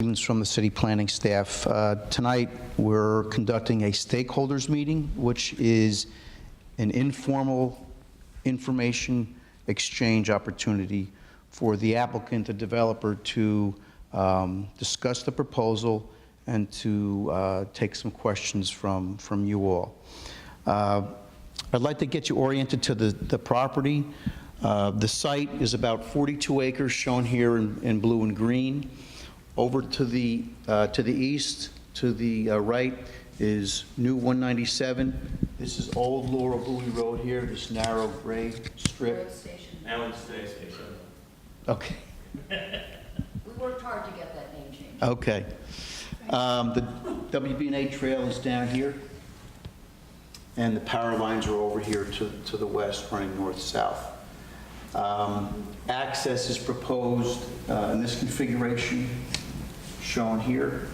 From the city planning staff. Tonight, we're conducting a stakeholders meeting, which is an informal information exchange opportunity for the applicant, the developer, to discuss the proposal and to take some questions from you all. I'd like to get you oriented to the property. The site is about 42 acres, shown here in blue and green. Over to the east, to the right, is New 197. This is Old Laurel Bowie Road here, this narrow gray strip. Road station. Allen Station. Okay. We worked hard to get that name changed. Okay. The WB&A trail is down here, and the power lines are over here to the west, running north-south. Access is proposed in this configuration shown here.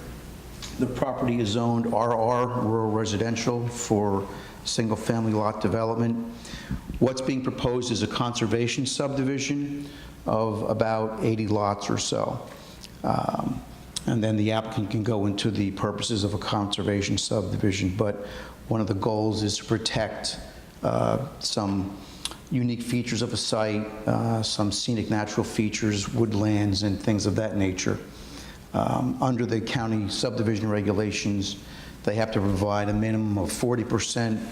The property is zoned RR, rural residential, for single-family lot development. What's being proposed is a conservation subdivision of about 80 lots or so. And then the applicant can go into the purposes of a conservation subdivision, but one of the goals is to protect some unique features of a site, some scenic natural features, woodlands, and things of that nature. Under the county subdivision regulations, they have to provide a minimum of 40%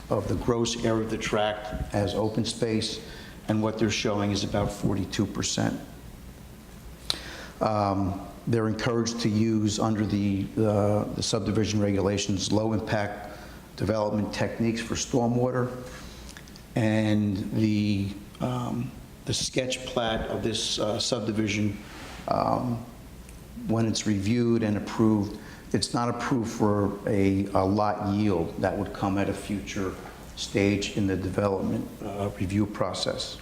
of the gross area of the tract as open space, and what they're showing is about 42%. They're encouraged to use, under the subdivision regulations, low-impact development techniques for stormwater, and the sketch plat of this subdivision, when it's reviewed and approved, it's not approved for a lot yield that would come at a future stage in the development review process.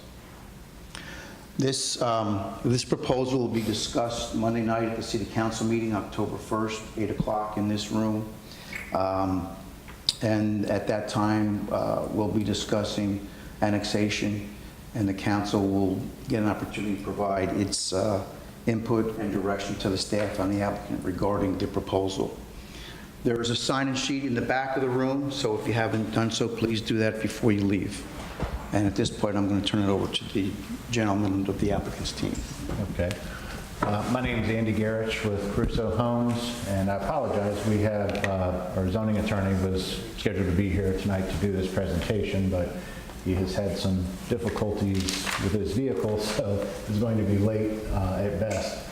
This proposal will be discussed Monday night at the City Council meeting, October 1st, 8 o'clock in this room. And at that time, we'll be discussing annexation, and the council will get an opportunity to provide its input and direction to the staff on the applicant regarding the proposal. There is a sign-in sheet in the back of the room, so if you haven't done so, please do that before you leave. And at this point, I'm going to turn it over to the gentleman of the applicant's team. Okay. My name is Andy Garrich with Crusoe Homes, and I apologize. We have, our zoning attorney was scheduled to be here tonight to do this presentation, but he has had some difficulties with his vehicle, so is going to be late at best.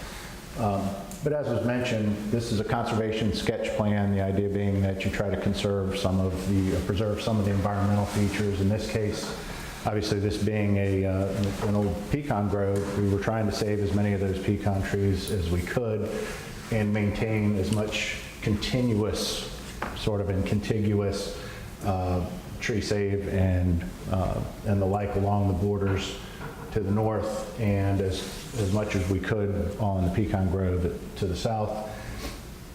But as was mentioned, this is a conservation sketch plan, the idea being that you try to conserve some of the, preserve some of the environmental features. In this case, obviously this being an old pecan grove, we were trying to save as many of those pecan trees as we could and maintain as much continuous, sort of in contiguous tree save and the like along the borders to the north, and as much as we could on the pecan grove to the south.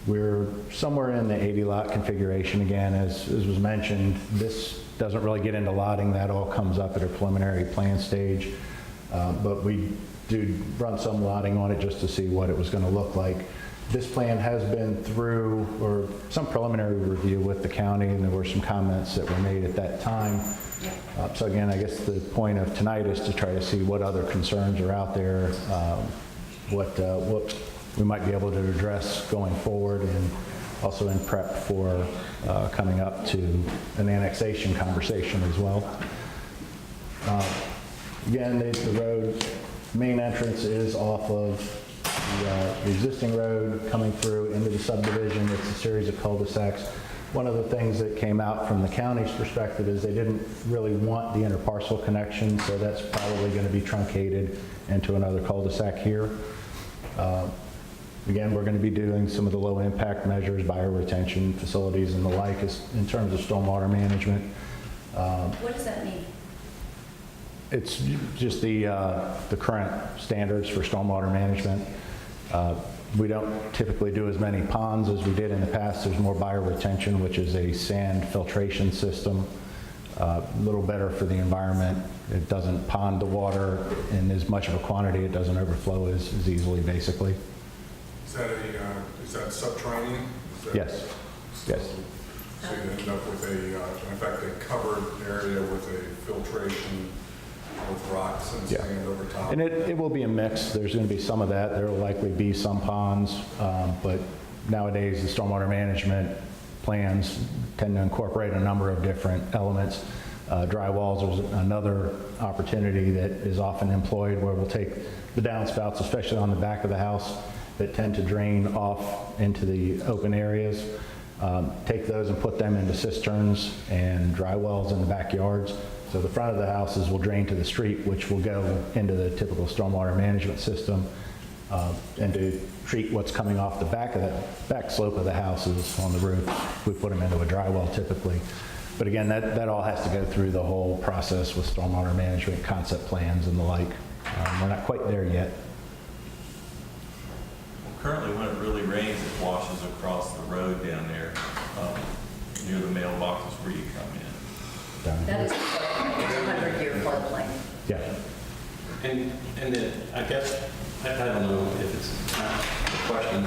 We're somewhere in the 80 lot configuration. Again, as was mentioned, this doesn't really get into lotting. That all comes up at a preliminary plan stage, but we do run some lotting on it just to see what it was going to look like. This plan has been through, or some preliminary review with the county, and there were some comments that were made at that time. So again, I guess the point of tonight is to try to see what other concerns are out there, what we might be able to address going forward, and also in prep for coming up to an annexation conversation as well. Again, the road main entrance is off of the existing road coming through into the subdivision. It's a series of cul-de-sacs. One of the things that came out from the county's perspective is they didn't really want the interparcel connection, so that's probably going to be truncated into another cul-de-sac here. Again, we're going to be doing some of the low impact measures, bioretention facilities and the like, in terms of stormwater management. What does that mean? It's just the current standards for stormwater management. We don't typically do as many ponds as we did in the past. There's more bioretention, which is a sand filtration system. A little better for the environment. It doesn't pond the water in as much of a quantity. It doesn't overflow as easily, basically. Is that subterranean? Is that- Yes, yes. So you end up with in fact, a covered area with a filtration with rocks and Yeah. sand over top? And it will be a mix. There's going to be some of that. There will likely be some ponds, but nowadays the stormwater management plans tend to incorporate a number of different elements. Dry walls is another opportunity that is often employed where we'll take the downspouts, especially on the back of the house, that tend to drain off into the open areas, take those and put them into cisterns and dry wells in the backyards. So the front of the houses will drain to the street, which will go into the typical stormwater management system. And to treat what's coming off the back of the back slope of the houses on the roof, we put them into a dry well typically. But again, that all has to go through the whole process with stormwater management, concept plans and the like. We're not quite there yet. Well, currently, when it really rains, it washes across the road down there, near the mailboxes where you come in. Down That here. is a 100-year floodplain. Yeah. And then, I guess, I don't know if it's not a question,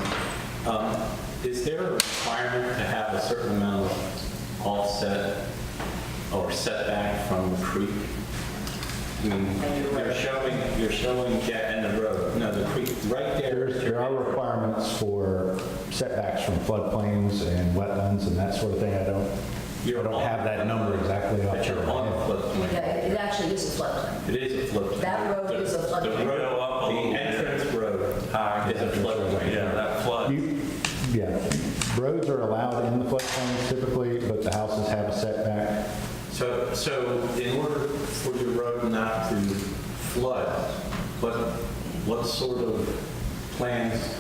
is there a requirement to have a certain amount of offset or setback from the creek? I mean, you're showing Jack and the road, no, the creek right there. There are requirements for setbacks from floodplains and wetlands and that sort of thing. I don't have that number exactly off But the you're top of on my the head. floodplain. Yeah, it actually is a floodplain. It is a floodplain. That road is a floodplain. The road, the entrance road is a floodplain. Yeah, that flood. Yeah, roads are allowed in the floodplains typically, but the houses have a setback. So in order for your road not to flood, what sort of plans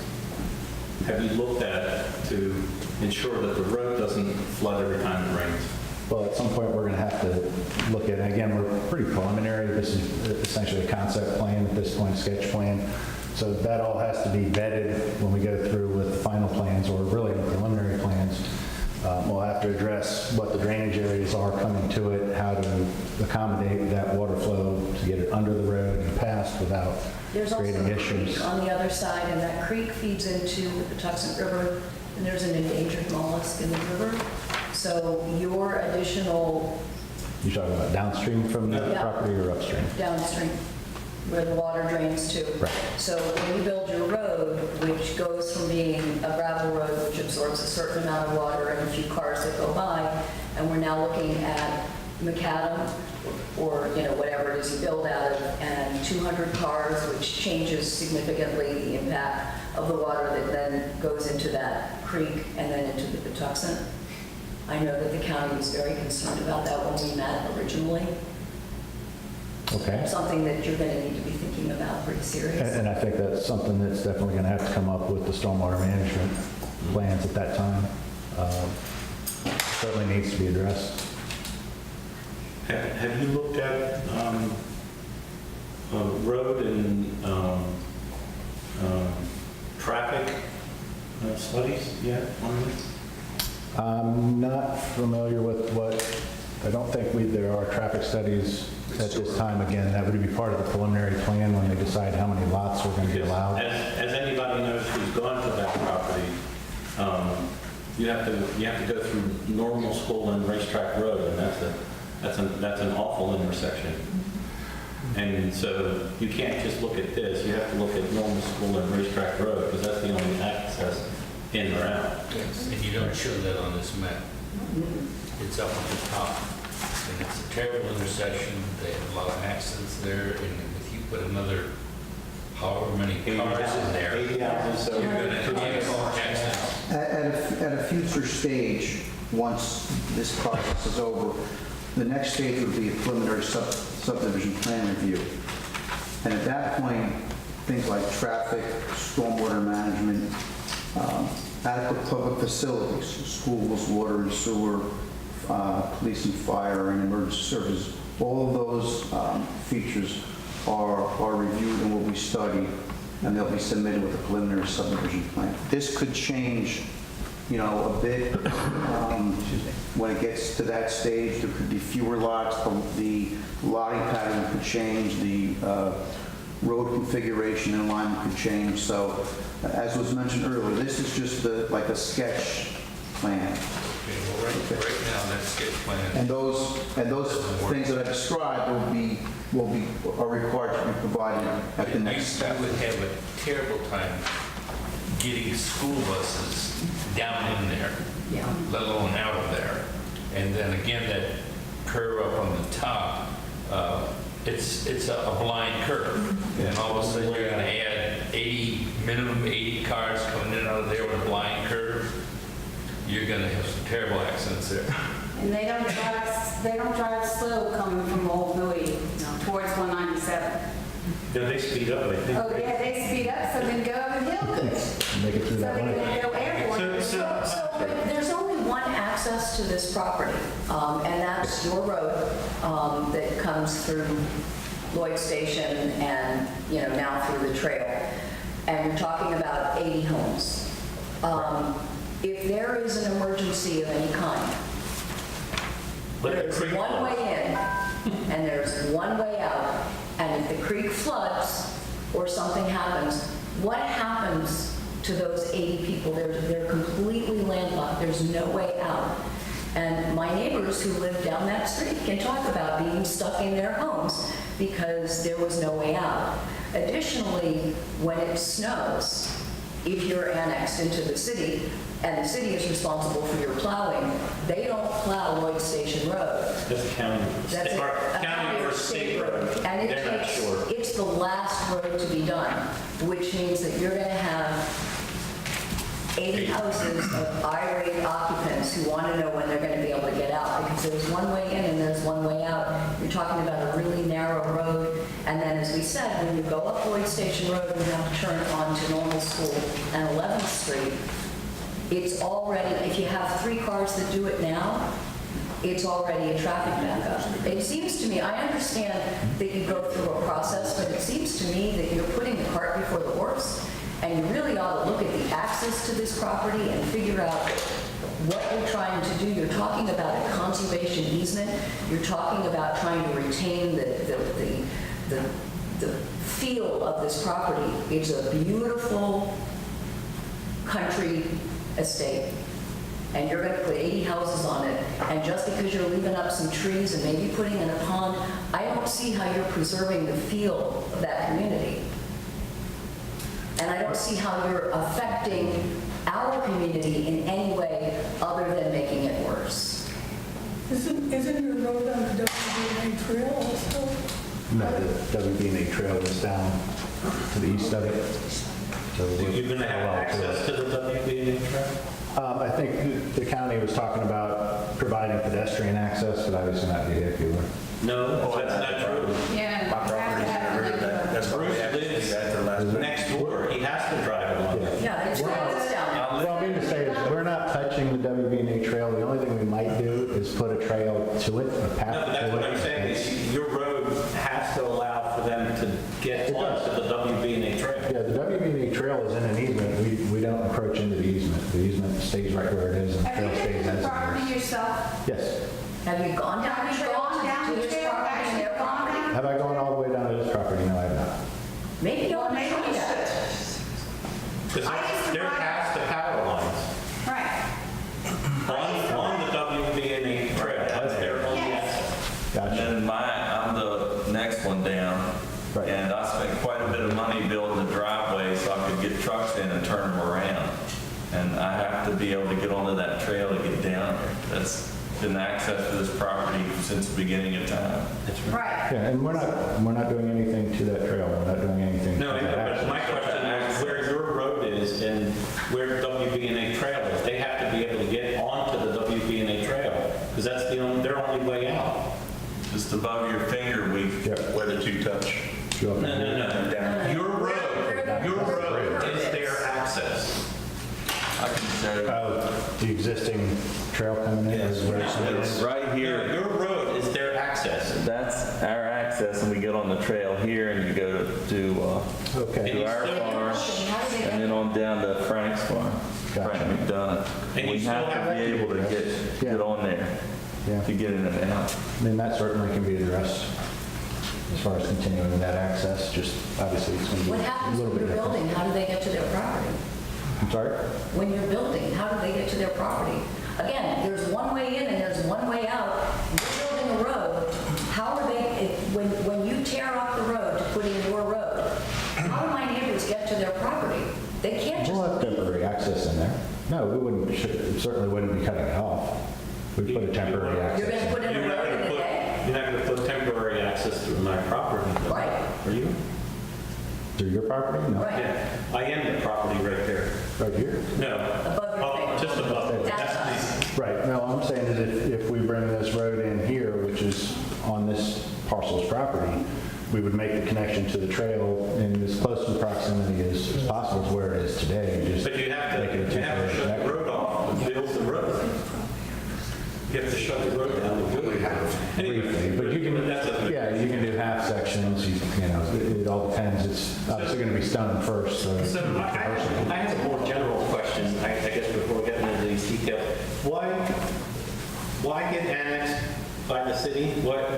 have you looked at to ensure that the road doesn't flood every time it rains? Well, at some point, we're going to have to look at, and again, we're pretty preliminary. This is essentially a concept plan at this point, sketch plan. So that all has to be vetted when we go through with the final plans, or really the preliminary plans. We'll have to address what the drainage areas are coming to it, how to accommodate that water flow to get it under the road and past without There's also creating a creek issues. on the other side, and that creek feeds into the Patuxent River, and there's an endangered mollusk in the river. So your additional You're talking about downstream from the Yeah. property or upstream? downstream, where the water drains to. Right. So when you build your road, which goes from being a gravel road, which absorbs a certain amount of water and a few cars that go by, and we're now looking at macadam, or, whatever it is you build out of, and 200 cars, which changes significantly the impact of the water that then goes into that creek and then into the Patuxent. I know that the county was very concerned about that when we met originally. Okay. Something that you're going to need to be thinking about pretty seriously. And I think that's something that's definitely going to have to come up with the stormwater management plans at that time. Certainly needs to be addressed. Have you looked at road and traffic studies yet on this? I'm not familiar with I don't think there are traffic studies at this time. Again, that would be part of the preliminary plan when they decide how many lots are going to be allowed. As anybody knows who's gone to that property, you have to go through normal school and racetrack road, and that's an awful intersection. And so you can't just look at this, you have to look at normal school and racetrack road, because that's the only access in or out. Yes, and you don't show that on this map. It's up at the top, and it's a terrible intersection. They have a lot of accidents there, and if you put another however many cars in there, 80 houses, so you're gonna have accidents. At a future stage, once this process is over, the next stage would be a preliminary subdivision plan review. And at that point, things like traffic, stormwater management, adequate public facilities, schools, water and sewer, police and fire, and emergency services, all of those features are reviewed and will be studied, and they'll be submitted with a preliminary subdivision plan. This could change, a bit when it gets to that stage. There could be fewer lots. The lotting pattern could change. The road configuration and alignment could change. So as was mentioned earlier, this is just like a sketch plan. Okay, well, right now, that sketch plan, And those things that I described are required to be provided at the next step. you would have a terrible time getting school buses down in there, Yeah. let alone out of there. And then again, that curve up on the top, it's a blind curve. And all of a sudden, you're gonna add minimum 80 cars coming in and out of there with a blind curve. You're gonna have some terrible accidents there. And they don't drive slow coming from Old Bowie towards 197. Yeah, they speed up, I think. Oh, yeah, they speed up so they can go up the hill good. Make it So through that they way. can go airborne. So there's only one access to this property, and that's your road that comes through Lloyd Station and, now through the trail. And you're talking about 80 homes. If there is an emergency of any kind, Let the there's creek one flow. way in and there's one way out. And if the creek floods or something happens, what happens to those 80 people? They're completely landlocked. There's no way out. And my neighbors who live down that street can talk about being stuck in their homes because there was no way out. Additionally, when it snows, if you're annexed into the city and the city is responsible for your plowing, they don't plow Lloyd Station Road. That's county, That's or a county or state road. And They're not sure. it's the last road to be done, which means that you're going to have 80 houses of irate occupants who want to know when they're going to be able to get out, because there's one way in and there's one way out. You're talking about a really narrow road, and then, as we said, when you go up Lloyd Station Road and you have to turn onto Normal School and 11th Street, it's already, if you have 3 cars that do it now, it's already a traffic backup. It seems to me, I understand that you go through a process, but it seems to me that you're putting the cart before the horse, and you really ought to look at the access to this property and figure out what you're trying to do. You're talking about a conservation easement. You're talking about trying to retain the feel of this property. It's a beautiful country estate, and you're going to put 80 houses on it, and just because you're leaving up some trees and maybe putting in a pond, I don't see how you're preserving the feel of that community. And I don't see how you're affecting our community in any way other than making it worse. Isn't your road on the WBA trail also? No, the WB&A trail is down to the east of it. So You're going to have access to the WB&A trail? I think the county was talking about providing pedestrian access, but obviously not vehicular. No, that's not true. Yeah. My property's never, that's why we Bruce have to do lives that the last. next door. He has to drive along. Yeah, there's roads down. What I mean to say is, we're not touching the WB&A trail. The only thing we might do is put a trail to it, a path No, but that's to what it. I'm saying, is your road has to allow for them to get It does. onto the WB&A trail. Yeah, the WB&A trail is in an easement. We don't encroach into the easement. The easement stays right where it is, and the Have trail you stays been to as the it property is. yourself? Yes. Have you gone down Have the you trail gone down to the his trail, property and actually their gone property? down? Have I gone all the way down to this property? No, I have not. Maybe you ought to Maybe try you that. Because I used to they're drive- past the power lines Right. on the WB&A trail. That's their only Yes. access. Gotcha. And then I'm the next one down. Right. And I spent quite a bit of money building a driveway so I could get trucks in and turn them around. And I have to be able to get onto that trail to get down there. That's been access to this property since the beginning of time. Right. Yeah, and we're not doing anything to that trail. We're not doing anything. No, to that but access. my question is where your road is and where WB&A trail is. They have to be able to get onto the WB&A trail because that's their only way out. Just above your finger, Where the two touch. Go up No, and- no, no. Down. Your road is their access. I can show you. The existing trail coming in is where it's It's right No, here. your road is their access. That's our access, and we get on the trail here, and you go to Okay. our farm, How do they and then on down to Frank's farm, Gotcha. Frank McDonough. And you We still have have to be that? able to get on there Yeah. to get in and out. I mean, that certainly can be addressed. as far as continuing that access, just obviously it's going to be What a happens little when bit you're different. building? How do they get to their property? I'm sorry? When you're building, how do they get to their property? Again, there's one way in and there's one way out. You're building a road. How are they, when you tear up the road to put in your road, how do my neighbors get to their property? They can't just We'll have leave. temporary access in there. No, we wouldn't, certainly wouldn't be cutting it off. We'd put a temporary You're access going to in. put in a road in a day? You're not going to put temporary access through my property. though, Right. Are you? Through your property? No. Right. Yeah, I am the property right there. Right here? No. Above your face. Just above. That's us. Right. No, I'm saying is if we bring this road in here, which is on this parcel's property, we would make the connection to the trail in as close to proximity as possible to where it is today. Just But you have make it a to temporary shut the connection. road off and build the road. You have to shut the road down to build it. Briefly, but you can, That's a- yeah, you can do half sections, you know, it all depends. It's obviously going to be stone first, so. So I have a more general question, I guess, before getting into these details. Why get annexed by the city? Why do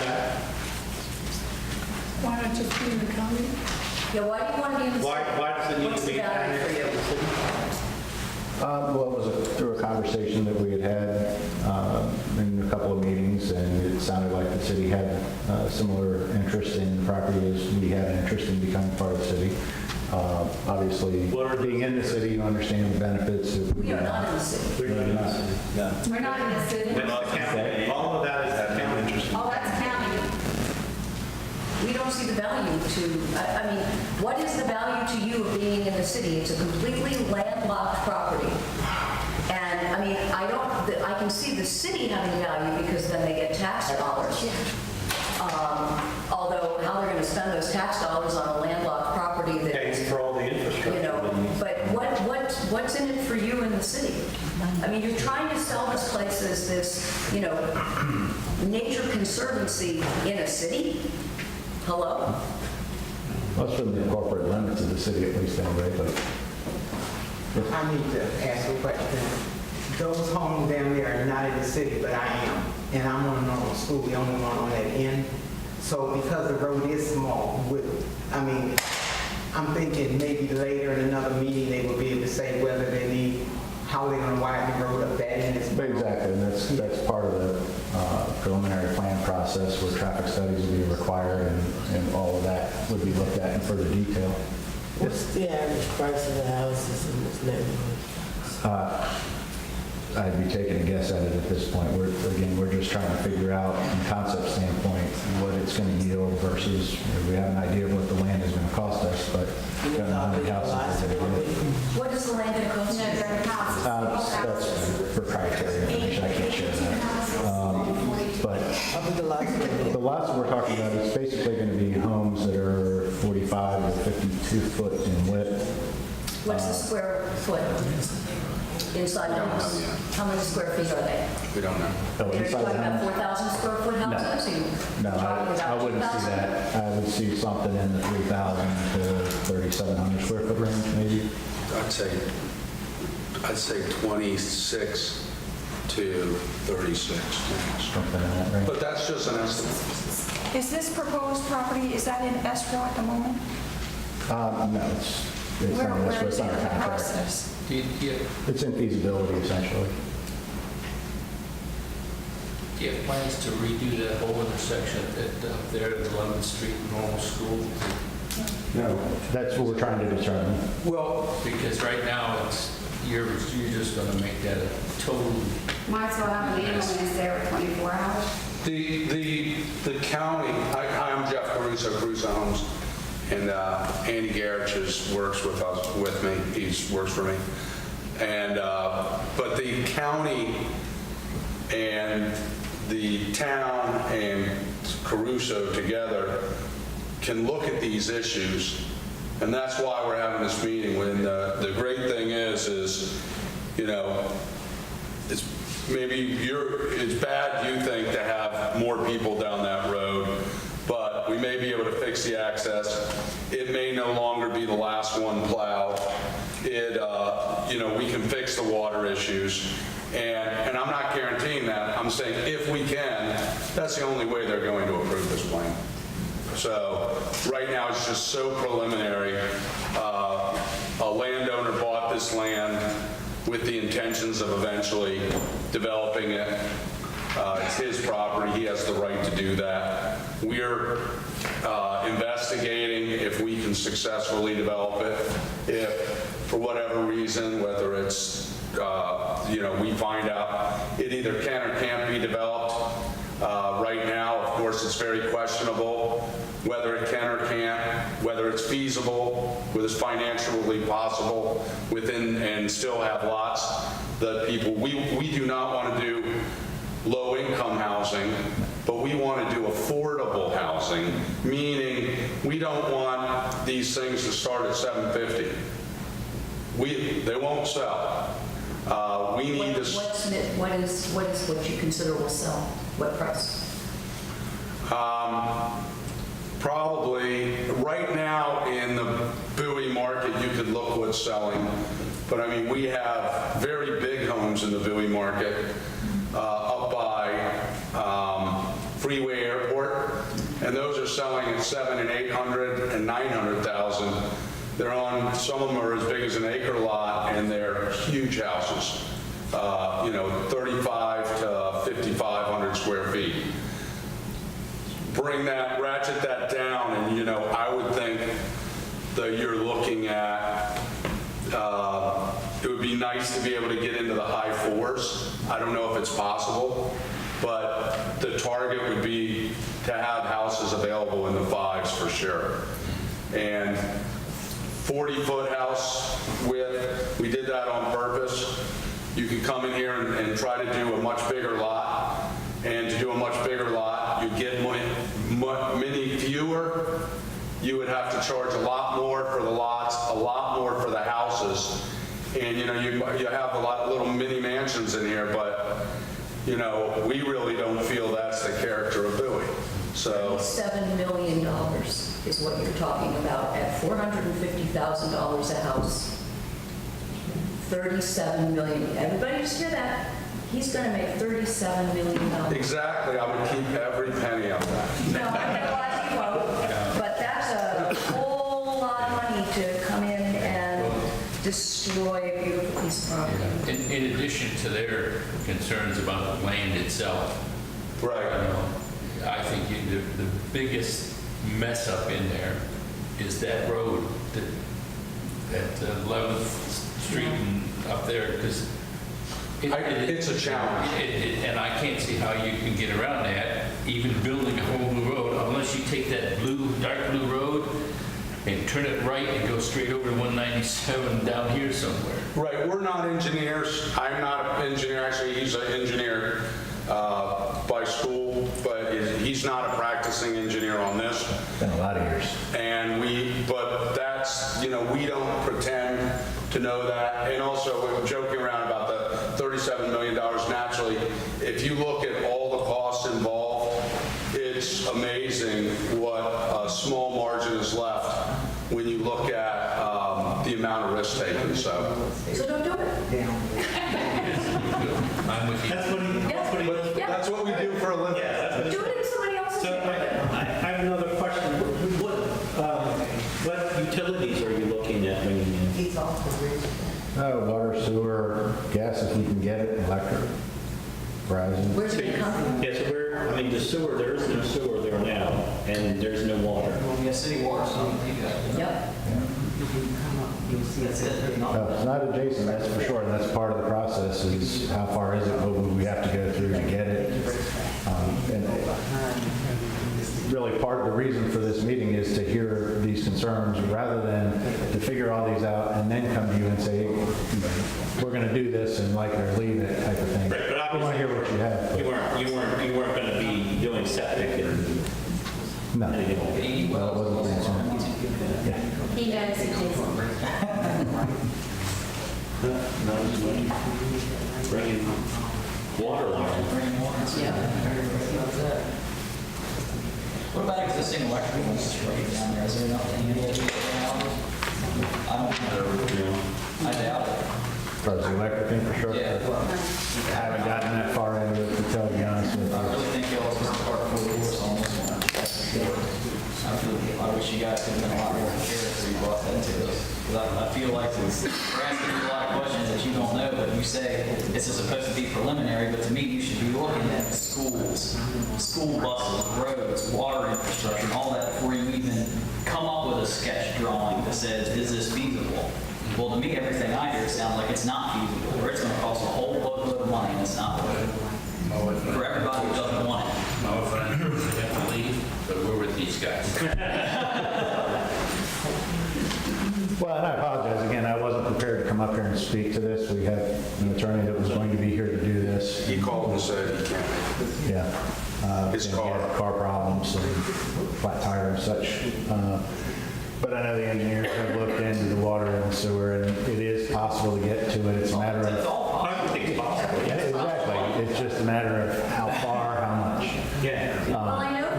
that? Why not just be in the county? Yeah, why do you want to be in the city? Why does it need What's to the be value annexed for to you? the city? Well, it was through a conversation that we had had in a couple of meetings, and it sounded like the city had similar interest in the property as we had an interest in becoming part of the city. Obviously, being in the city, you understand the benefits of. We are not in the city. We're not in the city. We're not in the city. That's the county. All of that is the county. Oh, that's county. We don't see the value to, I mean, what is the value to you of being in the city? It's a completely landlocked property. And, I mean, I can see the city having value because then they get tax dollars. Although how they're going to spend those tax dollars on a landlocked property that Paying is, for all the infrastructure. you know, but what's in it for you in the city? I mean, you're trying to sell this place as this, you know, nature conservancy in a city? Hello? Well, it's from the corporate limits of the city at least anyway, but. I need to ask a question. Those homes down there are not in the city, but I am. And I'm on a normal school, the only one on that end. So because the road is small, I'm thinking maybe later in another meeting, they will be able to say whether they need, how they're gonna widen the road up that end. Exactly, and that's part of the preliminary plan process where traffic studies will be required and all of that would be looked at in further detail. What's the average price of the houses in this neighborhood? I'd be taking a guess at it at this point. We're just trying to figure out from a concept standpoint what it's going to yield versus, we have an idea of what the land is going to cost us, but we don't know how many houses we're going to get. What is the land going to cost No, you? they're houses. That's proprietary information, I can't share that. But the lots that we're talking about is basically going to be homes that are 45 to 52 foot in width. What's the square foot inside the house? How many square feet are they? We don't know. Oh, You're inside talking the about home? 4,000 square foot houses? No, You're talking I about wouldn't see 2,000? that. I would see something in the 3,000 to 3,700 square foot range, maybe. I'd say 26 to 36. Something in that range. But that's just an estimate. Is this proposed property, is that in escrow at the moment? No, it's Where not, where it's is it under in the contract. process? Do you It's in feasibility, essentially. have plans to redo that whole intersection up there at 11th Street Normal School? No, that's what we're trying to determine. Well, Because right now, you're just going to make that a total. Might as well have an ambulance there for 24 hours. the county, I'm Jeff Caruso Homes, and Andy Garrett works with me. He works for me. And, but the county and the town and Caruso together can look at these issues, and that's why we're having this meeting. When the great thing is, you know, it's bad, you think, to have more people down that road, but we may be able to fix the access. It may no longer be the last one plowed. We can fix the water issues, And I'm not guaranteeing that. I'm saying if we can, that's the only way they're going to approve this plan. So right now, it's just so preliminary. A landowner bought this land with the intentions of eventually developing it. It's his property. He has the right to do that. We're investigating if we can successfully develop it. If, for whatever reason, whether it's, we find out it either can or can't be developed. Right now, of course, it's very questionable whether it can or can't, whether it's feasible, whether it's financially possible within and still have lots that people, we do not want to do low-income housing, but we want to do affordable housing, meaning we don't want these things to start at $750. They won't sell. We need this. What is what you consider will sell? What price? Probably right now in the Bowie market, you could look what's selling. But I mean, we have very big homes in the Bowie market up by Freeway Airport, and those are selling at $700,000 and $800,000 and $900,000. They're on, some of them are as big as an acre lot, and they're huge houses, 35 to 5,500 square feet. Ratchet that down, and I would think that you're looking at, it would be nice to be able to get into the high fours. I don't know if it's possible, but the target would be to have houses available in the fives for sure. And 40-foot house width, we did that on purpose. You could come in here and try to do a much bigger lot. And to do a much bigger lot, you'd get many fewer. You would have to charge a lot more for the lots, a lot more for the houses. And you have a lot of little mini mansions in here, but we really don't feel that's the character of Bowie. So $7 million is what you're talking about at $450,000 a house. $37 million. Everybody just hear that? He's going to make $37 million. Exactly. I would keep every penny of that. No, I realize you won't, but that's a whole lot of money to come in and destroy a beautiful piece of property. In addition to their concerns about the land itself, right? I think the biggest mess up in there is that road, that 11th Street and up there, because it's a challenge. And I can't see how you can get around that, even building a whole new road, unless you take that dark blue road and turn it right and go straight over to 197 down here somewhere. Right, we're not engineers. I'm not an engineer. Actually, he's an engineer by school, but he's not a practicing engineer on this. Been a lot of years. But that's, we don't pretend to know that. And also, we're joking around about the $37 million. Naturally, if you look at all the costs involved, it's amazing what a small margin is left when you look at the amount of risk taken. So don't do it. I'm with you. That's what we do for a living. Do it in somebody else's So I have another question. What utilities are you looking at bringing in? He's off the bridge. Water, sewer, gas if we can get it, electric, Verizon. Where's it come? Yeah, so the sewer, there is no sewer there now, and there's no water. Well, city water, so Yep. No, it's not adjacent, that's for sure, and that's part of the process is how far is it, what would we have to go through to get it? And really part of the reason for this meeting is to hear these concerns rather than to figure all these out and then come to you and say, we're going to do this and like it or leave it type of thing. Right, but I want to hear what you have. You weren't going to be doing septic and No. anything. Well, it wasn't the intent. Yeah. He knows it is. Not as much. Bringing water line. What about existing electrical infrastructure down there? Is there nothing in it? I don't know. I doubt it. As far as the electric infrastructure? Yeah. I haven't gotten that far into it, to tell you honest with I you. really think y'all was just part of the horse on this one. I wish you guys could have been a lot more prepared before you brought that to us. 'Cause I feel like we're asking you a lot of questions that you don't know, but you say this is supposed to be preliminary, but to me, you should be looking at schools, school buses, roads, water infrastructure, and all that before you even come up with a sketch drawing that says, is this feasible? Well, to me, everything I hear sounds like it's not feasible, or it's going to cost a whole boatload of money, and it's not worth it. For everybody who doesn't want it. No offense, we have to leave, but we're with these guys. Well, and I apologize, again, I wasn't prepared to come up here and speak to this. We had an attorney that was going to be here to do this. He called and said he can't make it. Yeah. His Again, he car. had car problems and flat tire and such. But I know the engineers have looked into the water and the sewer, and it is possible to get to it. It's a matter It's of, all possible. I think it's possible, yeah, yes. exactly. It's just a matter of how far, how much. Yeah.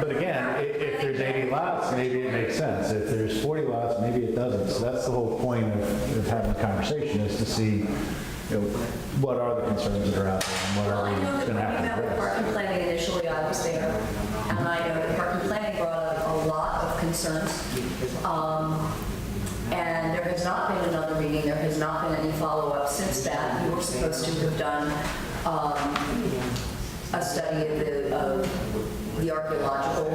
But again, if there's 80 lots, maybe it makes sense. If there's 40 lots, maybe it doesn't. So that's the whole point of having the conversation, is to see, what are the concerns that are out there and what Well, are I we know that going when to have we to met with address. parking planning initially, I was there, and I know that parking planning brought up a lot of concerns. And there has not been another meeting, there has not been any follow-up since that. We were supposed to have done a study of the archaeological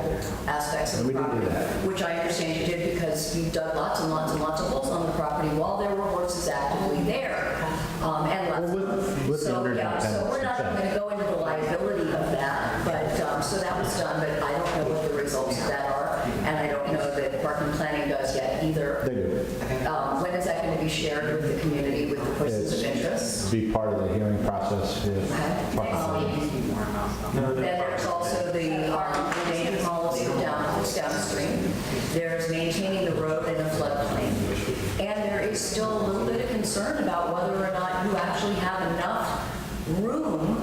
aspects of the We did do property, that. which I understand you did because you dug lots and lots and lots of holes on the property while there were horses actively there, and lots of with the so, yeah, so we're not consent. going to go into the liability of that, but, so that was done, but I don't know what the results of that are, and I don't know that parking planning does yet either. They do. When is that going to be shared with the community, with the persons of interest? Be part of the hearing process with parking planning. Then there's also the endangered policy downstream. There's maintaining the road in a floodplain. And there is still a little bit of concern about whether or not you actually have enough room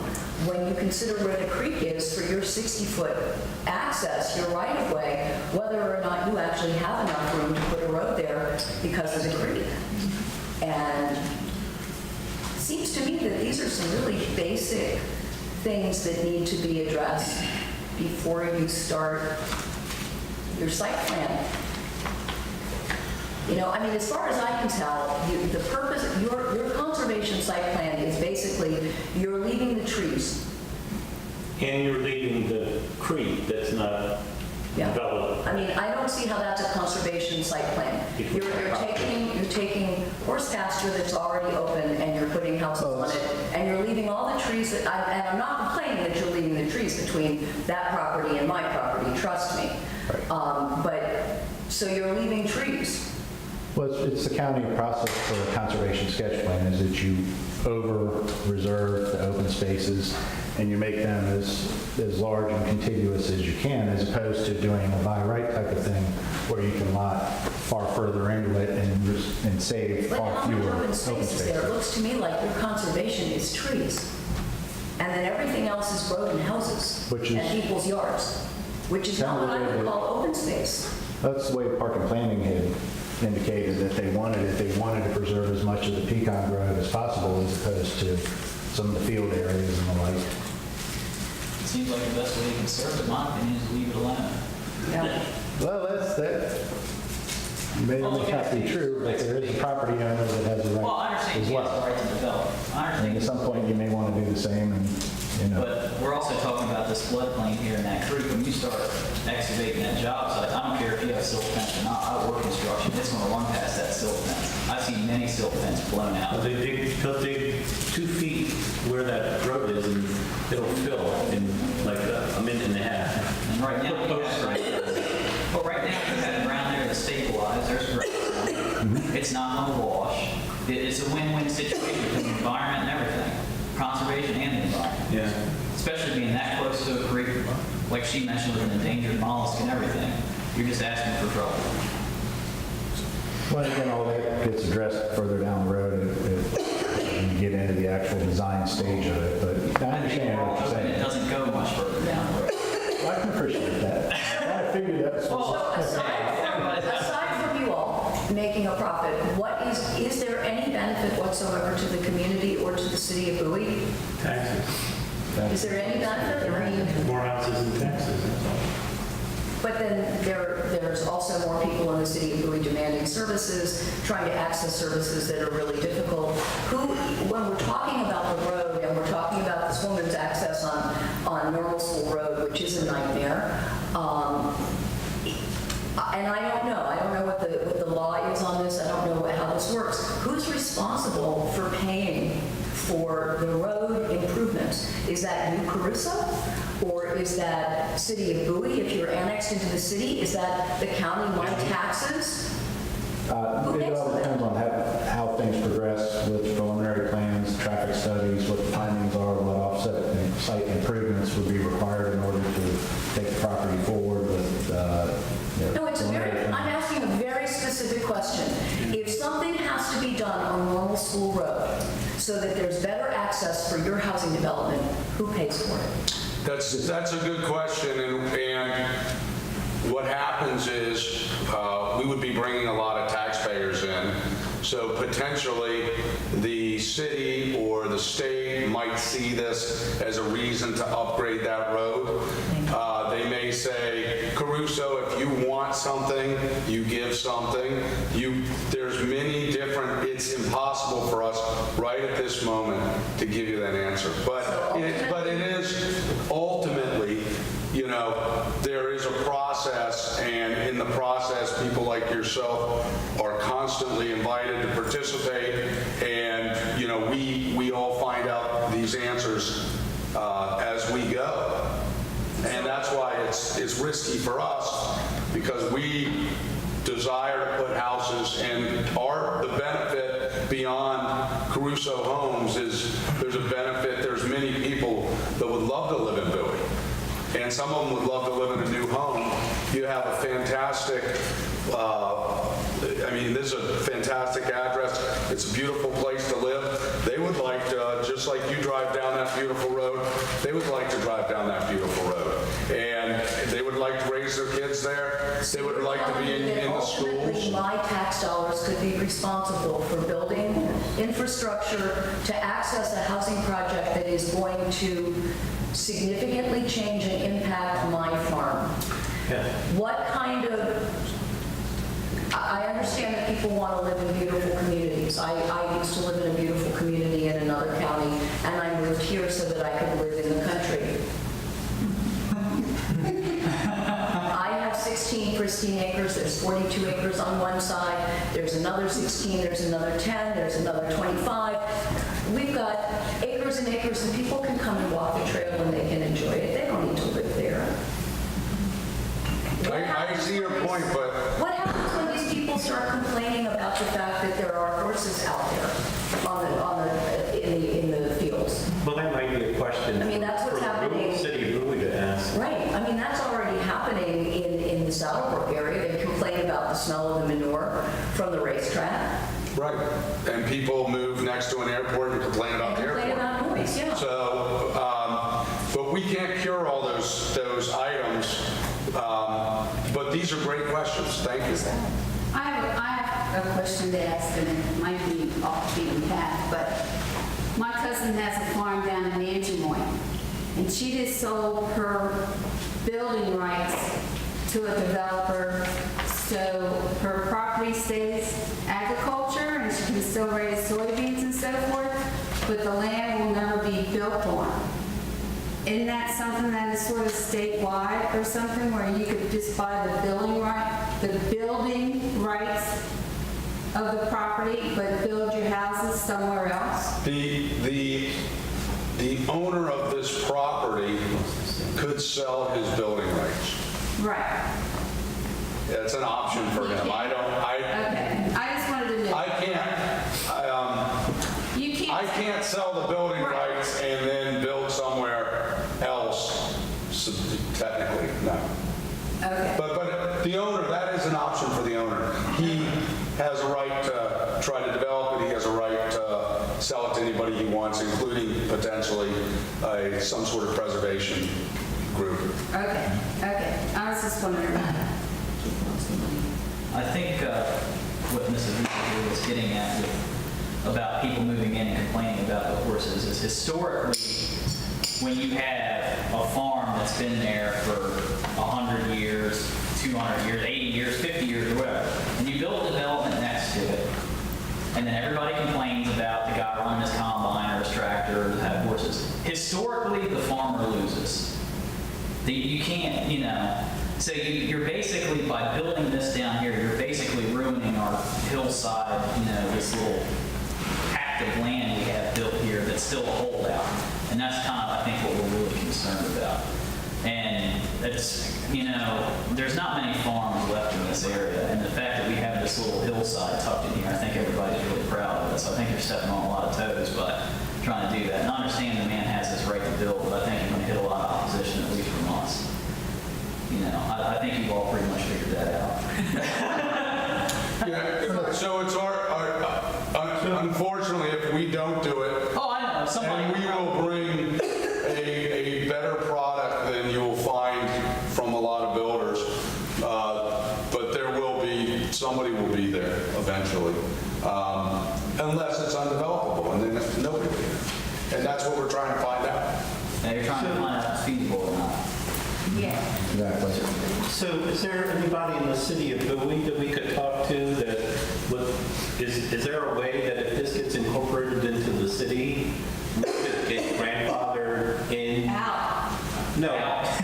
when you consider where the creek is for your 60-foot access, your right-of-way, whether or not you actually have enough room to put a road there because of the creek. And it seems to me that these are some really basic things that need to be addressed before you start your site plan. You know, I mean, as far as I can tell, the purpose, your conservation site plan is basically, you're leaving the trees. And you're leaving the creek that's not Yeah. developed. I mean, I don't see how that's a conservation site plan. You're taking horse pasture that's already open and you're putting houses on it, and you're leaving all the trees that, and I'm not complaining that you're leaving the trees between that property and my property, trust me. But, so you're leaving trees. Well, it's the county process for a conservation sketch plan, is that you over-reserve the open spaces and you make them as large and contiguous as you can, as opposed to doing a by right type of thing where you can lot far further into it and save But far how fewer much open open space is there? It spaces. looks to me like your conservation is trees. And then everything else is road and houses. Which is- and people's yards, which is not what I would call open space. That's the way Park and Planning had indicated that they wanted it. They wanted to preserve as much of the pecan grove as possible, as opposed to some of the field areas and the like. It seems like the best way to conserve it, in my opinion, is leave it alone. Yeah. Well, that may or may not be true, but there is a property owner that has a Well, I right understand as he has the well. right to develop. I And understand. at some point, you may want to do the same, and, But we're also talking about this floodplain here in that creek. When you start excavating that job site, I don't care if you have silt fence or not, I work construction, it's going to run past that silt fence. I've seen many silt fence blown out. But they'll dig 2 feet where that road is, and it'll fill in like a minute and a half. And right now, you have, but right now, you have ground there that's stabilized, there's grass on it. It's not going to wash. It's a win-win situation between the environment and everything, conservation and the environment. Yeah. Especially being that close to a creek, like she mentioned, with an endangered mollusk and everything. You're just asking for trouble. well, again, all that gets addressed further down the road when you get into the actual design stage of it, but I understand what you're It saying. doesn't go much further down the road. Well, I can appreciate that. I figured that was. So aside from you all making a profit, is there any benefit whatsoever to the community or to the city of Bowie? Taxes. Is there any benefit? I mean, More houses and taxes, that's all. but then there's also more people in the city of Bowie demanding services, trying to access services that are really difficult. When we're talking about the road, and we're talking about this woman's access on Normal School Road, which is a nightmare, and I don't know what the law is on this, I don't know how this works. Who's responsible for paying for the road improvements? Is that you, Caruso? Or is that city of Bowie, if you're annexed into the city? Is that the county, my taxes? It all depends on how things progress with preliminary plans, traffic studies, what the findings are, what offset and site improvements would be required in order to take the property forward with, No, I'm asking a very specific question. If something has to be done on Normal School Road so that there's better access for your housing development, who pays for it? That's a good question, and what happens is we would be bringing a lot of taxpayers in, so potentially the city or the state might see this as a reason to upgrade that road. They may say, Caruso, if you want something, you give something. There's many different, it's impossible for us right at this moment to give you that answer. But it is ultimately, there is a process, and in the process, people like yourself are constantly invited to participate, and, we all find out these answers as we go. And that's why it's risky for us, because we desire to put houses, and the benefit beyond Caruso Homes is there's a benefit. There's many people that would love to live in Bowie, and some of them would love to live in a new home. You have a fantastic, this is a fantastic address. It's a beautiful place to live. They would like to, just like you drive down that beautiful road, they would like to drive down that beautiful road. And they would like to raise their kids there. They would like to be in the schools. Ultimately, my tax dollars could be responsible for building infrastructure to access a housing project that is going to significantly change and impact my farm. Yeah. What kind of, I understand that people want to live in beautiful communities. I used to live in a beautiful community in another county, and I moved here so that I could live in the country. I have 16 pristine acres. There's 42 acres on one side. There's another 16. There's another 10. There's another 25. We've got acres and acres, and people can come and walk the trail and they can enjoy it. They don't need to live there. I see your point, but What happens when these people start complaining about the fact that there are horses out there in the fields? Well, that might be a question. That's what's happening. For the city of Bowie to ask. Right. That's already happening in the Saddlebrook area. They complain about the smell of the manure from the racetrack. right, and people move next to an airport and complain about the airport. Complain about noise, yeah. So, but we can't cure all those items. But these are great questions. Thank you. I have a question to ask, and it might be off the beaten path, but my cousin has a farm down in Nanjemoy, and she just sold her building rights to a developer, so her property stays agriculture, and she can still raise soybeans and so forth, but the land will never be built on. Isn't that something that is sort of statewide or something, where you could just buy the building rights of the property, but build your houses somewhere else? The owner of this property could sell his building rights. Right. It's an option for him. Okay, I just wanted to know. I can't sell the building rights and then build somewhere else, technically, no. Okay. But the owner, that is an option for the owner. He has a right to try to develop it. He has a right to sell it to anybody he wants, including potentially some sort of preservation group. Okay, I was just wondering about that. I think what Mrs. Reed was getting at about people moving in and complaining about the horses is historically, when you have a farm that's been there for 100 years, 200 years, 80 years, 50 years, or whatever, and you build a development next to it, and then everybody complains about the guy running his combine or his tractor or have horses. Historically, the farmer loses. You can't, so you're basically, by building this down here, you're basically ruining our hillside, this little tract of land we have built here that's still a holdout. And that's kind of, I think, what we're really concerned about. And it's, there's not many farms left in this area. And the fact that we have this little hillside tucked in here, I think everybody's really proud of it. So I think you're stepping on a lot of toes by trying to do that. And I understand the man has this right to build, but I think you're going to hit a lot of opposition, at least from us. I think you've all pretty much figured that out. Yeah, so it's unfortunately, if we don't do it, Oh, I know. Somebody. and we will bring a better product than you will find from a lot of builders, but there will be, somebody will be there eventually, unless it's undevelopable, and then nobody will be there. And that's what we're trying to find out. Now you're trying to find out if it's feasible or not. Yeah. Exactly. So is there anybody in the city of Bowie that we could talk to that is there a way that if this gets incorporated into the city, we could get grandfathered in? Out. No,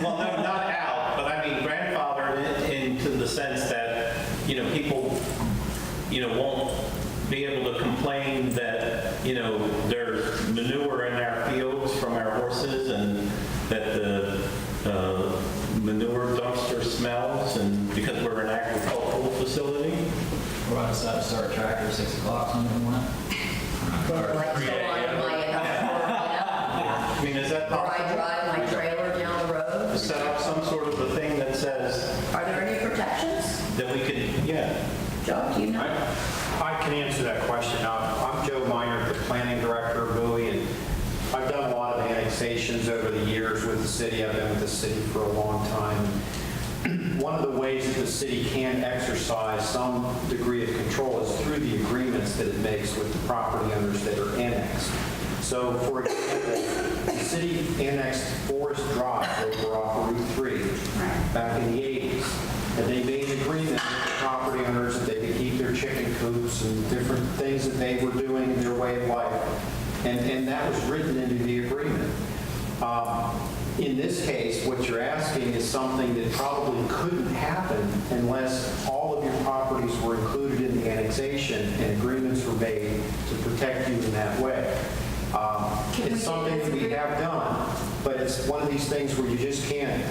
well, no, not out, but I mean grandfathered into the sense that, people, won't be able to complain that, there's manure in our fields from our horses and that the manure dumpster smells, and because we're an agricultural facility. Or I decide to start a tractor at 6 o'clock Sunday morning. Like go on my, I mean, is that or I possible? drive my trailer down the road. Set up some sort of a thing that says Are there any protections? that we could, Joe, do you know? I can answer that question. I'm Joe Minor, the planning director of Bowie, and I've done a lot of annexations over the years with the city. I've been with the city for a long time. One of the ways that the city can exercise some degree of control is through the agreements that it makes with the property owners that are annexed. So, for example, the city annexed Forest Drive over off Route 3 back in the 80s. And they made an agreement with the property owners that they could keep their chicken coops and different things that they were doing in their way of life. And that was written into the agreement. In this case, what you're asking is something that probably couldn't happen unless all of your properties were included in the annexation and agreements were made to protect you in that way. It's something that we have done, but it's one of these things where you just can't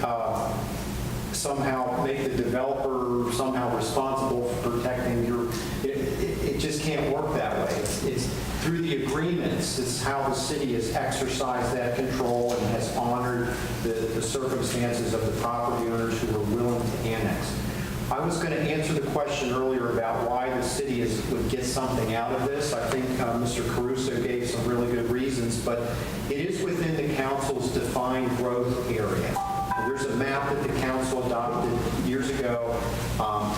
somehow make the developer somehow responsible for protecting your, it just can't work that way. It's through the agreements, this is how the city has exercised that control and has honored the circumstances of the property owners who are willing to annex. I was going to answer the question earlier about why the city would get something out of this. I think Mr. Caruso gave some really good reasons, but it is within the council's defined growth area. There's a map that the council adopted years ago.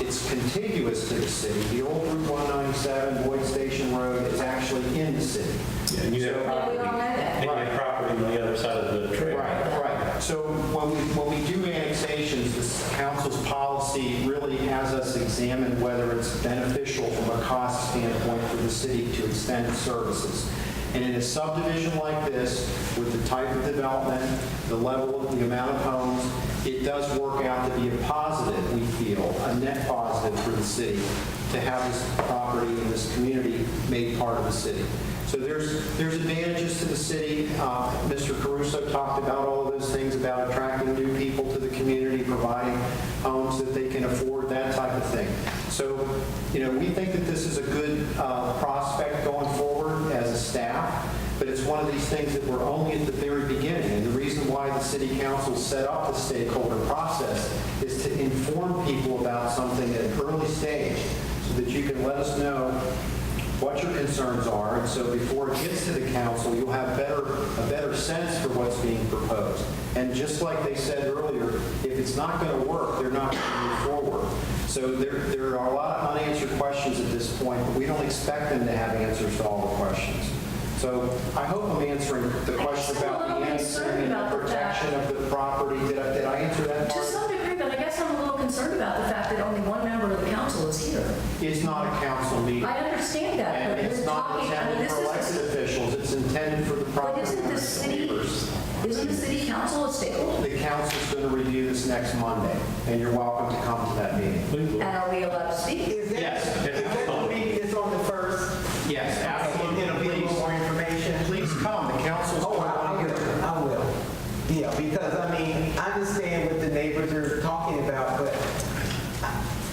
It's contiguous to the city. The old Route 197 Boyd Station Road is actually in the city. Yeah, and you have property, and you have property on the other side of the trail. Right. So when we do annexations, this council's policy really has us examine whether it's beneficial from a cost standpoint for the city to extend its services. And in a subdivision like this, with the type of development, the level of the amount of homes, it does work out to be a positive, we feel, a net positive for the city to have this property and this community made part of the city. So there's advantages to the city. Mr. Caruso talked about all of those things about attracting new people to the community, providing homes that they can afford, that type of thing. So, we think that this is a good prospect going forward as a staff, but it's one of these things that we're only at the very beginning. And the reason why the city council set up the stakeholder process is to inform people about something at an early stage so that you can let us know what your concerns are, and so before it gets to the council, you'll have a better sense for what's being proposed. And just like they said earlier, if it's not going to work, they're not going to move forward. So there are a lot of unanswered questions at this point, but we don't expect them to have answers to all the questions. So I hope I'm answering the question about the annexing and the protection of the property. Did I answer that To part? some degree, but I guess I'm a little concerned about the fact that only one member of the council is here. It's not a council meeting. I understand that, And but it's we're not talking, I mean, intended this for is, elected officials, it's intended for the but property isn't the owners and city, neighbors. isn't the city council a stakeholder? The council's going to review this next Monday, and you're welcome to come to that meeting. And are we allowed to speak? Yes. The meeting is on the 1st. Yes, And absolutely. it'll be a little more information. Please come, the council's Oh, going to I want to hear. will. I will. Yeah, because I mean, I understand what the neighbors are talking about, but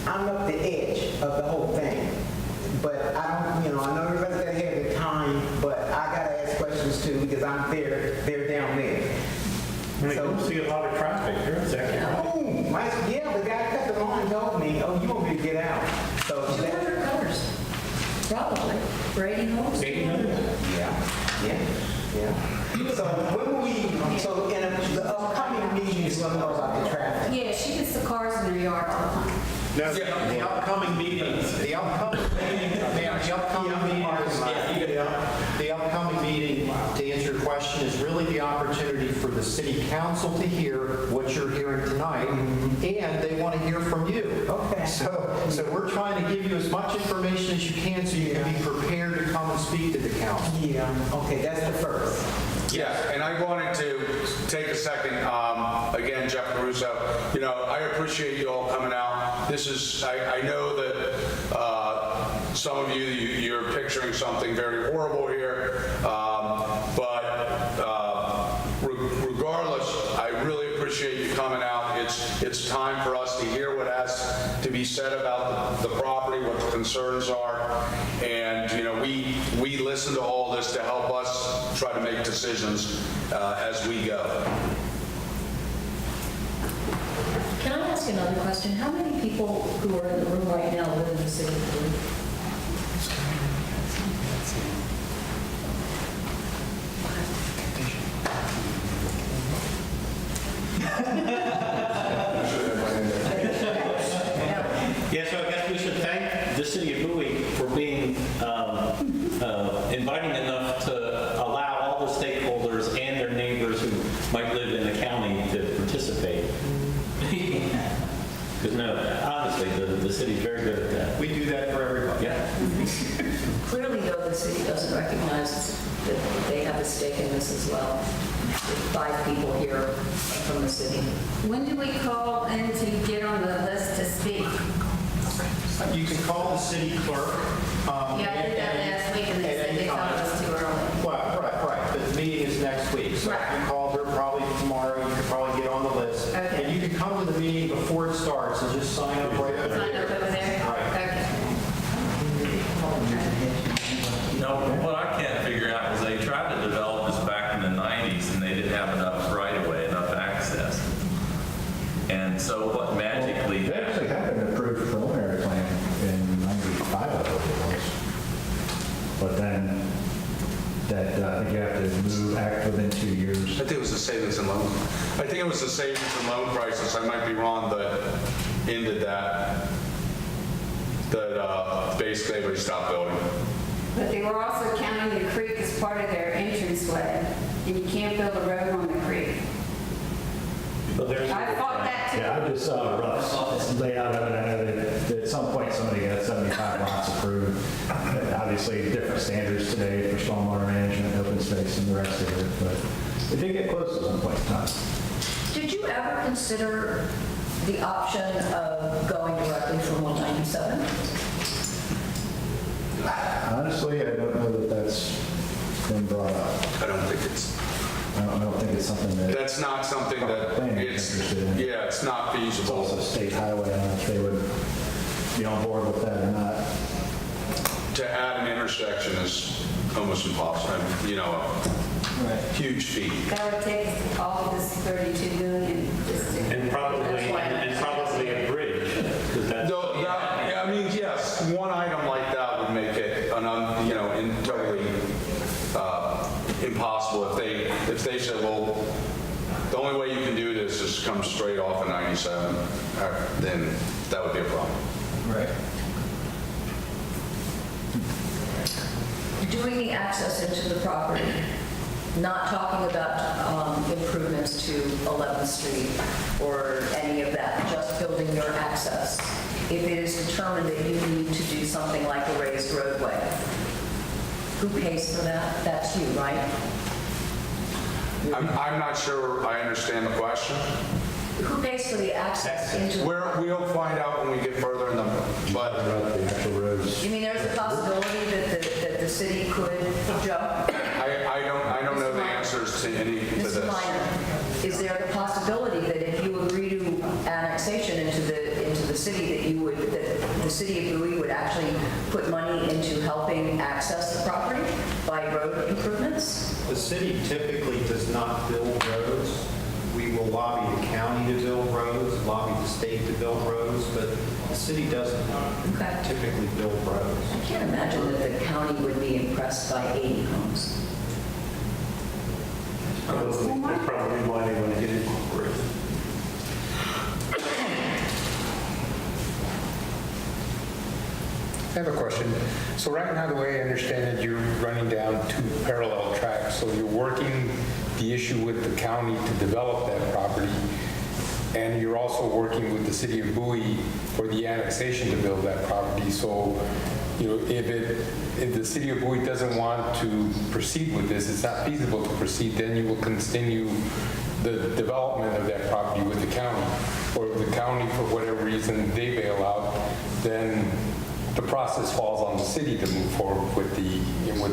I'm up the edge of the whole thing. But I don't, I know everybody's got to have their time, but I got to ask questions too because I'm there, they're down there. We don't see a lot of traffic here, exactly. Yeah, the guy cut the line told me, oh, you want me to get out. So 200 cars, probably, for 80 homes. 800? Yeah. So when so in the upcoming meetings, we'll know about the traffic. Yeah, she gets the cars in her yard all the time. No, the upcoming meetings, the upcoming meeting, to answer your question, is really the opportunity for the city council to hear what you're hearing tonight, and they want to hear from you. Okay. So we're trying to give you as much information as you can so you can be prepared to come and speak to the council. Yeah, okay, that's the first. Yeah, and I wanted to take a second, again, Jeff Caruso, I appreciate you all coming out. This is, I know that some of you're picturing something very horrible here, but regardless, I really appreciate you coming out. It's time for us to hear what has to be said about the property, what the concerns are, and we listen to all this to help us try to make decisions as we go. Can I ask another question? How many people who are in the room right now live in the city of Blue? Yeah, so I guess we should thank the city of Bowie for being inviting enough to allow all the stakeholders and their neighbors who might live in the county to participate. Because honestly, the city's very good at that. We do that for everybody. Yeah. Clearly, though, the city doesn't recognize that they have a stake in this as well. With 5 people here from the city. When do we call in to get on the list to speak? You can call the city clerk. Yeah, I did that last week and they said they thought it was too early. Well, right, but the meeting is next week, so if you called her probably tomorrow, you could probably get on the list. Okay. And you can come to the meeting before it starts and just sign up right over Sign there. up over there? Right. Okay. What I can't figure out is they tried to develop this back in the 90s and they didn't have enough right-of-way, enough access. And so what magically... They actually had an approved preliminary plan in 95, I believe it was. But then that, I think you have to move act within 2 years. I think it was the savings and loan. I think it was the savings and loan crisis, I might be wrong, that ended that basically everybody stopped building. But they were also counting the creek as part of their entranceway, and you can't build a road on the creek. I fought that too. Yeah, I just saw a rough layout of it. I know that at some point somebody got 75 lots approved. And obviously, different standards today for stormwater management, open space, and the rest of it, but it did get close at one point in time. Did you ever consider the option of going directly from 197? Honestly, I don't know that that's been brought up. I don't think it's... I don't think it's something that... That's not something that it's... Yeah, it's not It's feasible. also a state highway. I don't know if they would be on board with that or not. To add an intersection is almost impossible. I mean, a huge feat. That would take all of this 32 million. And probably a bridge. 'cause that's- I mean, yes, one item like that would make it impossible. If they said, well, the only way you can do this is come straight off of 97, then that would be a problem. Right. Doing the access into the property, not talking about improvements to 11th Street or any of that, just building your access. If it is determined that you need to do something like a raised roadway, who pays for that? That's you, right? I'm not sure I understand the question. Who pays for the access into the property? We'll find out when we get further in the, but The actual roads. You mean there's a possibility that the city could, Joe? I don't know the answers to any of Mr. this. Minor, is there the possibility that if you agree to annexation into the city, that the city of Bowie would actually put money into helping access the property by road improvements? The city typically does not build roads. We will lobby the county to build roads, lobby the state to build roads, but the city doesn't typically build roads. I can't imagine that the county would be impressed by 80 homes. That's probably why they want to get incorporated. I have a question. So right now, the way I understand it, you're running down two parallel tracks. So you're working the issue with the county to develop that property, and you're also working with the city of Bowie for the annexation to build that property. So, you know, if the city of Bowie doesn't want to proceed with this, it's not feasible to proceed, then you will continue the development of that property with the county. Or if the county, for whatever reason, they bail out, then the process falls on the city to move forward with the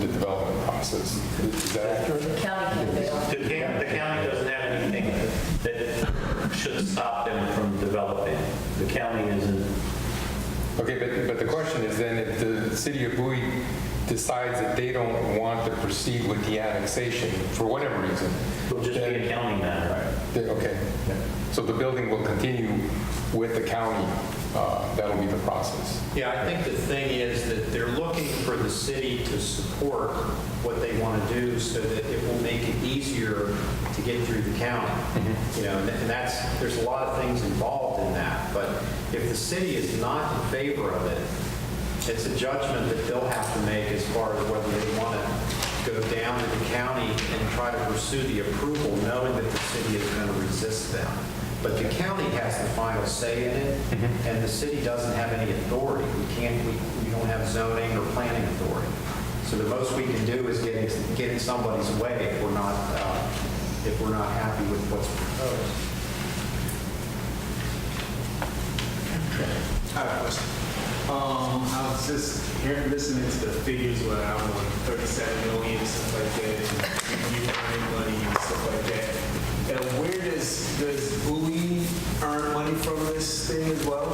development process. Is that accurate? The county can bail. The county doesn't have anything that should stop them from developing. The county isn't. Okay, but the question is then, if the city of Bowie decides that they don't want to proceed with the annexation for whatever reason. It'll just be a county matter. Okay. So the building will continue with the county. That'll be the process. Yeah, I think the thing is that they're looking for the city to support what they want to do so that it will make it easier to get through the county. You know, and there's a lot of things involved in that. But if the city is not in favor of it, it's a judgment that they'll have to make as far as whether they want to go down to the county and try to pursue the approval, knowing that the city is going to resist them. But the county has the final say in it, and the city doesn't have any authority. We don't have zoning or planning authority. So the most we can do is get in somebody's way if we're not happy with what's proposed. I have a question. I was just listening to the figures where I don't know, 37 million, stuff like that, and you earning money and stuff like that. And where does Bowie earn money from this thing as well?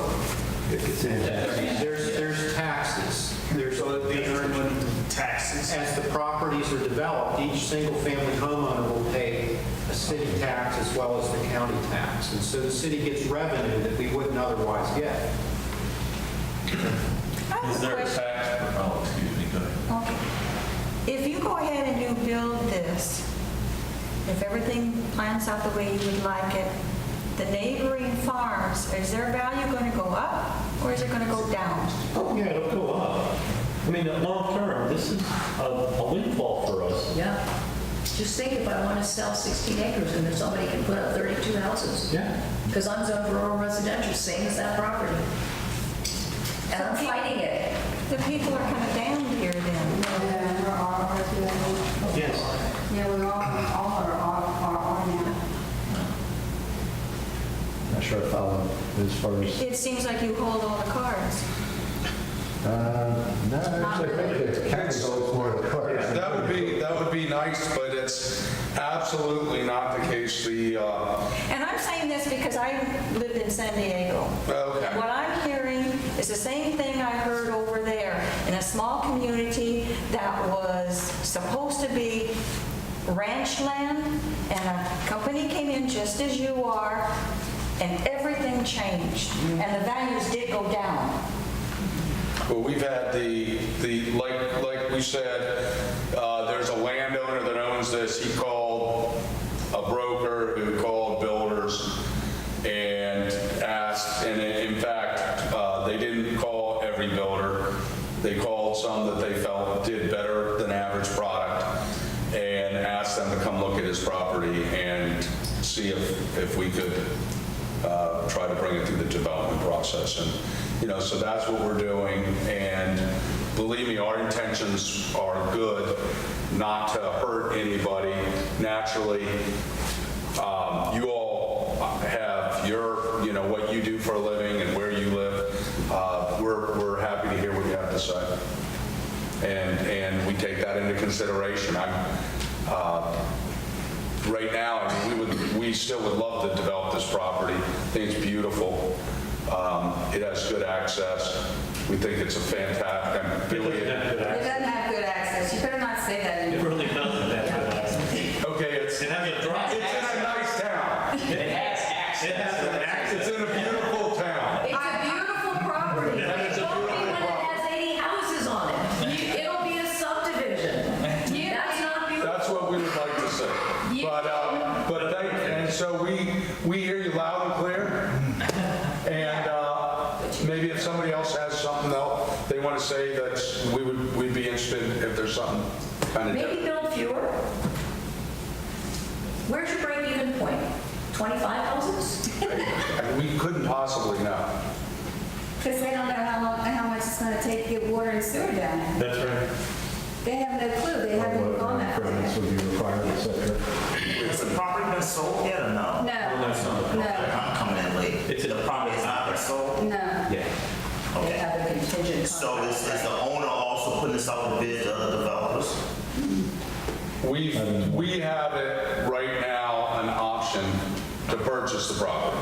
There's taxes. So they earn money from taxes? As the properties are developed, each single-family homeowner will pay a city tax as well as the county tax. And so the city gets revenue that we wouldn't otherwise get. Is there a tax? Oh, excuse me, go ahead. Okay. If you go ahead and you build this, if everything plans out the way you would like it, the neighboring farms, is their value going to go up or is it going to go down? Oh, yeah, it'll go up. I mean, long term, this is a windfall for us. Yeah. Just think if I want to sell 16 acres and then somebody can put up 32 houses. Yeah. Because I'm zoned rural residential, same as that property. And I'm fighting it. The people are kind of damned here then. Yeah, we're all too. Yes. Yeah, we all are now. Not sure I follow as far as. It seems like you hold all the cards. No, actually, I think the county holds more of the cards. That would be nice, but it's absolutely not the case. And I'm saying this because I lived in San Diego. Okay. And what I'm hearing is the same thing I heard over there in a small community that was supposed to be ranch land, and a company came in just as you are, and everything changed, and the values did go down. Well, we've had like we said, there's a landowner that owns knows this, he called a broker who called builders and asked, and in fact, they didn't call every builder. They called some that they felt did better than average product and asked them to come look at his property and see if we could try to bring it through the development process. And, so that's what we're doing. And believe me, our intentions are good, not to hurt anybody. Naturally, you all have your, what you do for a living and where you live. We're happy to hear what you have to say. And we take that into consideration. Right now, we still would love to develop this property. I think it's beautiful. It has good access. We think it's a fantastic. It doesn't have good access. You better not say that. It really doesn't have good access. Okay, it has a drop. It's in a nice town. It has access. It has an access. It's in a beautiful town. It's a beautiful property. It won't be when it has 80 houses on it. It'll be a subdivision. That's not beautiful. That's what we would like to say. But thank you. And so we hear you loud and clear. And maybe if somebody else has something else they want to say, that we'd be interested if there's something kind of Maybe build fewer. Where's your break-even point? 25 houses? We couldn't possibly know. Because they don't know how much it's going to take to get water and sewer down there. That's right. They have no clue. They haven't even gone that far. Permits would be required, et cetera. Has the property been sold yet or no? No. They're not coming in late. The property has not been sold? No. Yeah. They Okay. have a contingent So contract. is the owner also putting this out to bid to other developers? We have it right now an option to purchase the property.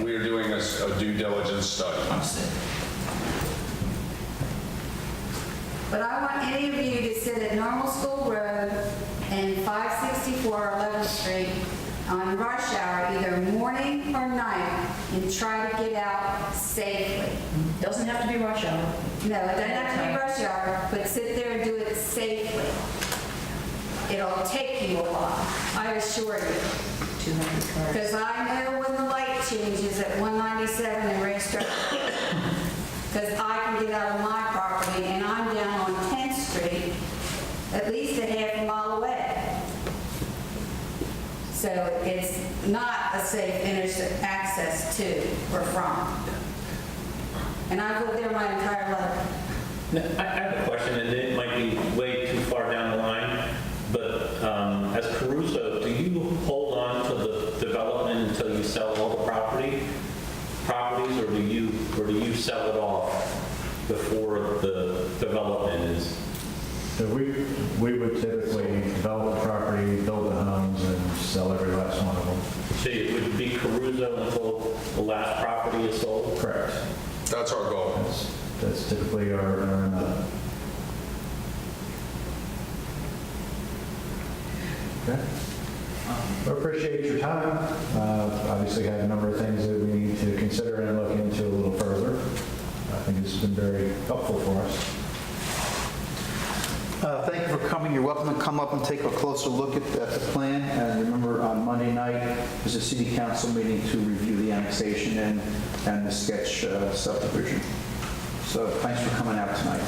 We are doing a due diligence study. But I want any of you to sit at Normal School Road and 564 11th Street on rush hour, either morning or night, and try to get out safely. Doesn't have to be rush hour. No, it doesn't have to be rush hour, but sit there and do it safely. It'll take you a while, I assure you. 200 cars. Because I know when the light changes at 197 and Racetrack. Because I can get out of my property and I'm down on 10th Street, at least a half a mile away. So it's not a safe access to or from. And I've lived there my entire life. Now, I have a question, and it might be way too far down the line, but as Caruso, do you hold on to the development until you sell all the properties, or do you sell it off before the development is? So we would typically develop the property, build the homes, and sell every last one of them. So it would be Caruso until the last property is sold? Correct. That's our goal. That's typically our Okay. I appreciate your time. Obviously have a number of things that we need to consider and look into a little further. I think it's been very helpful for us. Thank you for coming. You're welcome to come up and take a closer look at the plan. And remember, on Monday night, there's a city council meeting to review the annexation and the sketch subdivision. So thanks for coming out tonight.